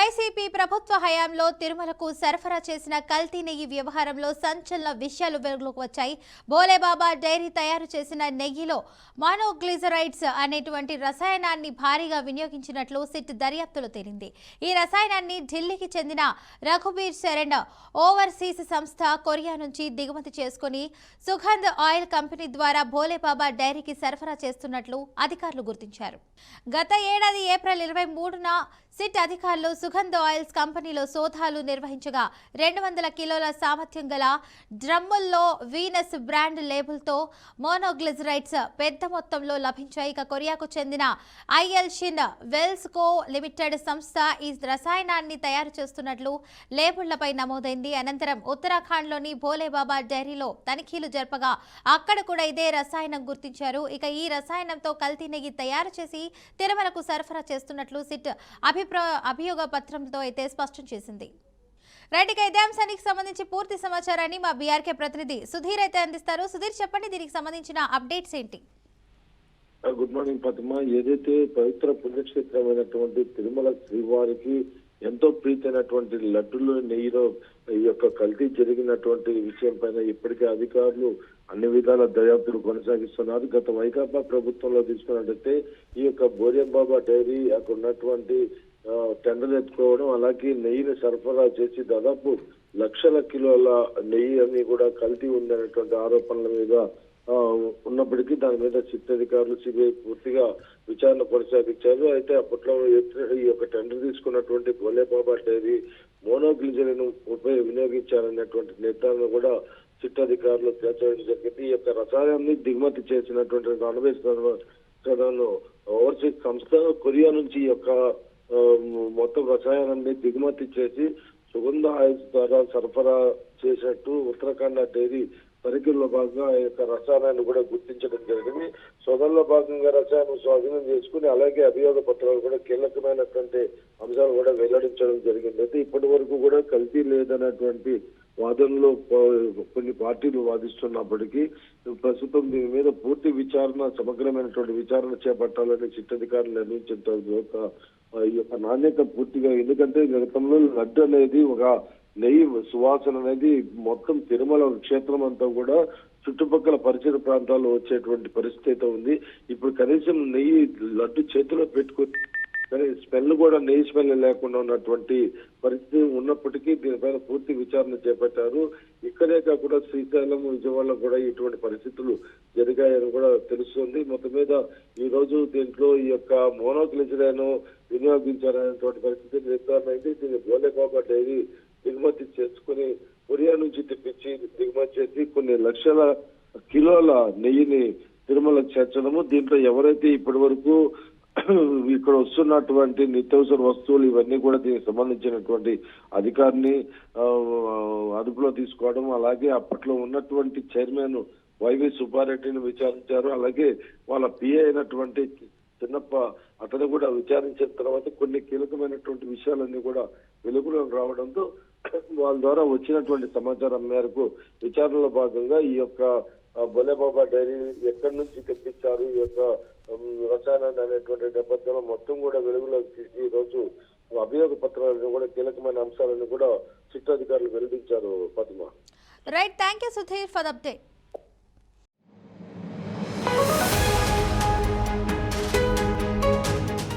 YCP ప్రభుత్వ హయాంలో తిరుమలకు సరఫరా చేసిన కల్తీ నెయ్యి వ్యవహారంలో సంచలన విషయాలు వెలుగులోకి వచ్చాయి. భోలేబాబా డైరీ తయారు చేసిన నెయ్యిలో మోనోగ్లిజరైడ్స్ అనేటువంటి రసాయనాన్ని భారీగా వినియోగించినట్లు సిట్ దర్యాప్తులో తేలింది. ఈ రసాయనాన్ని ఢిల్లీకి చెందిన రఘుబీర్ శరణ్ ఓవర్సీస్ సంస్థ కొరియా నుంచి దిగుమతి చేసుకుని సుగంధ్ ఆయిల్ కంపెనీ ద్వారా భోలేబాబా డైరీకి సరఫరా చేస్తున్నట్లు అధికారులు గుర్తించారు. గత ఏడాది ఏప్రిల్ 23న సిట్ అధికారులు సుగంధ్ ఆయిల్స్ కంపెనీలో సోదాలు నిర్వహించగా 200 కిలోల సామర్థ్యం గల డ్రమ్ముల్లో వీనస్ బ్రాండ్ లేబుల్తో మోనోగ్లిజరైడ్స్ పెద్ద మొత్తంలో లభించాయి. ఇక కొరియాకు చెందిన ఐఎల్ షిన్ వెల్స్కో లిమిటెడ్ సంస్థ ఈ రసాయనాన్ని తయారు చేస్తున్నట్లు లేబుళ్లపై నమోదైంది. అనంతరం ఉత్తరాఖండ్లోని భోలేబాబా డైరీలో తనిఖీలు జరపగా అక్కడ కూడా ఇదే రసాయనం గుర్తించారు. ఇక ఈ రసాయనంతో కల్తీ నెయ్యి తయారు చేసి తిరుమలకు సరఫరా చేస్తున్నట్లు సిట్ అభియోగ పత్రంతో అయితే స్పష్టం చేసింది. రైట్, ఇక ఇదే అంశానికి సంబంధించి పూర్తి సమాచారాన్ని మా బీఆర్కే ప్రతినిధి సుధీర్ అయితే అందిస్తారు. సుధీర్, చెప్పండి, దీనికి సంబంధించిన అప్డేట్స్ ఏంటి? Good morning Padma. ఏదైతే పవిత్ర పుణ్యక్షేత్రమైనటువంటి తిరుమల శ్రీవారికి ఎంతో ప్రీతైనటువంటి లడ్డులో నెయ్యిలో ఈ యొక్క కల్తీ జరిగినటువంటి విషయం పైన ఇప్పటికే అధికారులు అన్ని విధాల దర్యాప్తులు కొనసాగిస్తున్నారు. గత వైకాపా ప్రభుత్వంలో తీసుకున్నట్టయితే ఈ యొక్క భోలేబాబా డైరీ అక్కడ ఉన్నటువంటి టెండర్ ఎత్తుకోవడం, అలాగే నెయ్యిని సరఫరా చేసి దాదాపు లక్షల కిలోల నెయ్యి అని కూడా కల్తీ ఉందనేటువంటి ఆరోపణల మీద ఉన్నప్పటికీ దాని మీద సిట్ అధికారులు సిబిఐ పూర్తిగా విచారణ కొనసాగించారు. అయితే అప్పట్లో ఈ యొక్క టెండర్ తీసుకున్నటువంటి భోలేబాబా డైరీ మోనోగ్లిజరిన్ వినియోగించాలనేటువంటి నిర్ధారణ కూడా సిట్ అధికారులు తేల్చడం జరిగింది. ఈ యొక్క రసాయనాన్ని దిగుమతి చేసినటువంటి రణబీర్ శరణ్ ఓవర్సీస్ సంస్థ కొరియా నుంచి ఈ యొక్క మొత్తం రసాయనాన్ని దిగుమతి చేసి సుగంధ ఆయిల్స్ ద్వారా సరఫరా చేసినట్టు ఉత్తరాఖండ్ డైరీ తనిఖీల్లో భాగంగా ఆ యొక్క రసాయనాన్ని కూడా గుర్తించడం జరిగింది. సోదరులో భాగంగా రసాయనం స్వాధీనం చేసుకుని అలాగే అభియోగ పత్రాలు కూడా కీలకమైనటువంటి అంశాలు కూడా వెల్లడించడం జరిగింది. అయితే ఇప్పటి వరకు కూడా కల్తీ లేదనేటువంటి వాదనలో కొన్ని పార్టీలు వాదిస్తున్నప్పటికీ ప్రస్తుతం దీని మీద పూర్తి విచారణ, సమగ్రమైనటువంటి విచారణ చేపట్టాలని సిట్ అధికారులు నిర్ణయించిన ఈ యొక్క నాణ్యత పూర్తిగా, ఎందుకంటే గతంలో లడ్డు అనేది ఒక నెయ్యి సువాసన అనేది మొత్తం తిరుమల క్షేత్రం అంతా కూడా చుట్టుపక్కల పరిసర ప్రాంతాల్లో వచ్చేటువంటి పరిస్థితి ఉంది. ఇప్పుడు కనీసం నెయ్యి లడ్డు చేతిలో పెట్టుకుని కానీ స్మెల్ కూడా నెయ్యి స్మెల్ లేకుండా ఉన్నటువంటి పరిస్థితి ఉన్నప్పటికీ దీనిపైన పూర్తి విచారణ చేపట్టారు. ఇక్కడే కాకుండా శ్రీశైలం, విజయవాడలో కూడా ఇటువంటి పరిస్థితులు జరిగాయని కూడా తెలుస్తుంది. మొత్తం మీద ఈ రోజు దీంట్లో ఈ యొక్క మోనోగ్లిజరైన్ వినియోగించాలనేటువంటి పరిస్థితి నిర్ధారణ అయింది. దీన్ని భోలేబాబా డైరీ దిగుమతి చేసుకుని కొరియా నుంచి తెప్పించి దిగుమతి చేసి కొన్ని లక్షల కిలోల నెయ్యిని తిరుమలకు చేర్చడము. దీంట్లో ఎవరైతే ఇప్పటి వరకు ఇక్కడ వస్తున్నటువంటి నిత్యావసర వస్తువులు ఇవన్నీ కూడా దీనికి సంబంధించినటువంటి అధికారిని అదుపులో తీసుకోవడం, అలాగే అప్పట్లో ఉన్నటువంటి చైర్మన్ వైవి సుబ్బారెడ్డిని విచారించారు. అలాగే వాళ్ళ పిఏ అయినటువంటి చిన్నప్ప అతను కూడా విచారించిన తర్వాత కొన్ని కీలకమైనటువంటి విషయాలన్నీ కూడా వెలుగులోకి రావడంతో వాళ్ళ ద్వారా వచ్చినటువంటి సమాచారం మేరకు విచారణలో భాగంగా ఈ యొక్క భోలేబాబా డైరీ ఎక్కడి నుంచి తెప్పించారు, ఈ యొక్క రసాయనాన్ని అనేటువంటి నేపథ్యంలో మొత్తం కూడా వెలుగులోకి తీసి ఈ రోజు అభియోగ పత్రాలను కూడా కీలకమైన అంశాలను కూడా సిట్ అధికారులు వెల్లడించారు. Padma. Right, thank you Sudheer for the update.